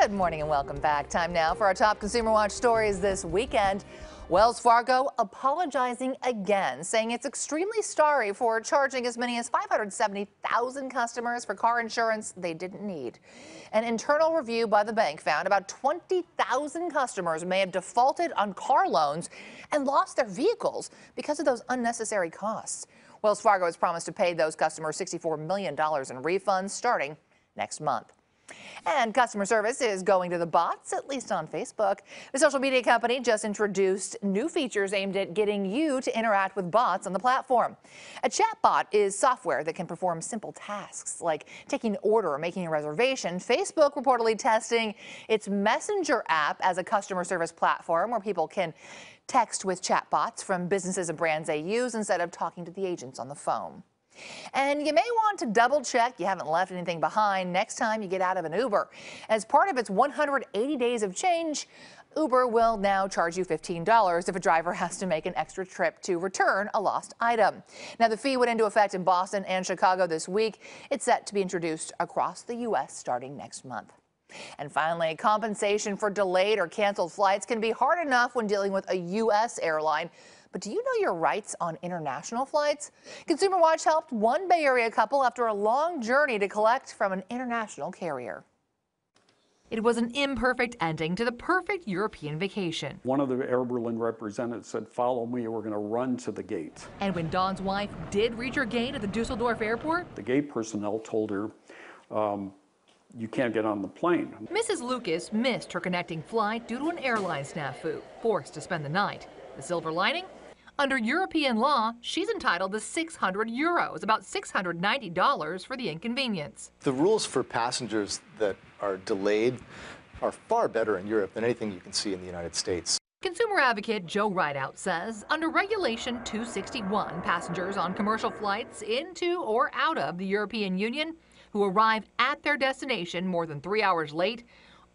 Good morning and welcome back. Time now for our top Consumer Watch stories this weekend. Wells Fargo apologizing again, saying it's extremely sorry for charging as many as 570,000 customers for car insurance they didn't need. An internal review by the bank found about 20,000 customers may have defaulted on car loans and lost their vehicles because of those unnecessary costs. Wells Fargo has promised to pay those customers $64 million in refunds starting next month. And customer service is going to the bots, at least on Facebook. The social media company just introduced new features aimed at getting you to interact with bots on the platform. A chatbot is software that can perform simple tasks like taking an order or making a reservation. Facebook reportedly testing its Messenger app as a customer service platform where people can text with chatbots from businesses and brands they use instead of talking to the agents on the phone. And you may want to double check you haven't left anything behind next time you get out of an Uber. As part of its 180 days of change, Uber will now charge you $15 if a driver has to make an extra trip to return a lost item. Now, the fee went into effect in Boston and Chicago this week. It's set to be introduced across the U.S. starting next month. And finally, compensation for delayed or canceled flights can be hard enough when dealing with a U.S. airline. But do you know your rights on international flights? ConsumerWatch helped one Bay Area couple after a long journey to collect from an international carrier. It was an imperfect ending to the perfect European vacation. One of the Air Berlin representatives said, "Follow me, we're going to run to the gate." And when Dawn's wife did reach her gate at the Dusseldorf airport, the gate personnel told her, you can't get on the plane. Mrs. Lucas missed her connecting flight due to an airline snafu, forced to spend the night. The silver lining? Under European law, she's entitled to €600, about $690 for the inconvenience. The rules for passengers that are delayed are far better in Europe than anything you can see in the United States. Consumer advocate Joe Rideout says under Regulation 261, passengers on commercial flights into or out of the European Union who arrive at their destination more than 3 hours late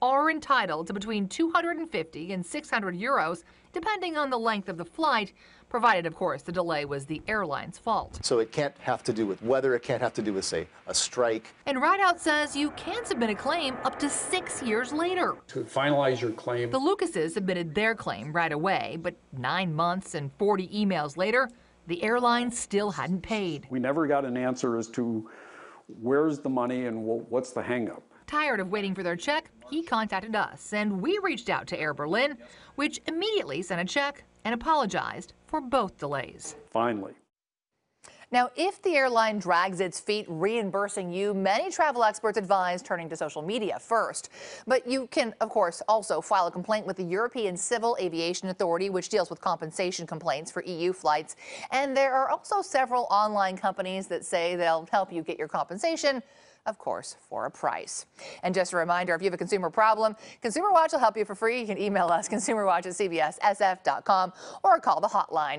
are entitled to between €250 and €600, depending on the length of the flight, provided, of course, the delay was the airline's fault. So it can't have to do with weather, it can't have to do with, say, a strike. And Rideout says you can submit a claim up to 6 years later. To finalize your claim, The Lucases submitted their claim right away, but 9 months and 40 emails later, the airline still hadn't paid. we never got an answer as to where's the money and what's the hang-up. Tired of waiting for their check, he contacted us, and we reached out to Air Berlin, which immediately sent a check and apologized for both delays. Finally. Now, if the airline drags its feet reimbursing you, many travel experts advise turning to social media first. But you can, of course, also file a complaint with the European Civil Aviation Authority, which deals with compensation complaints for EU flights. And there are also several online companies that say they'll help you get your compensation, of course, for a price. And just a reminder, if you have a consumer problem, ConsumerWatch will help you for free. You can email us, consumerwatch@cbssf.com, or call the hotline.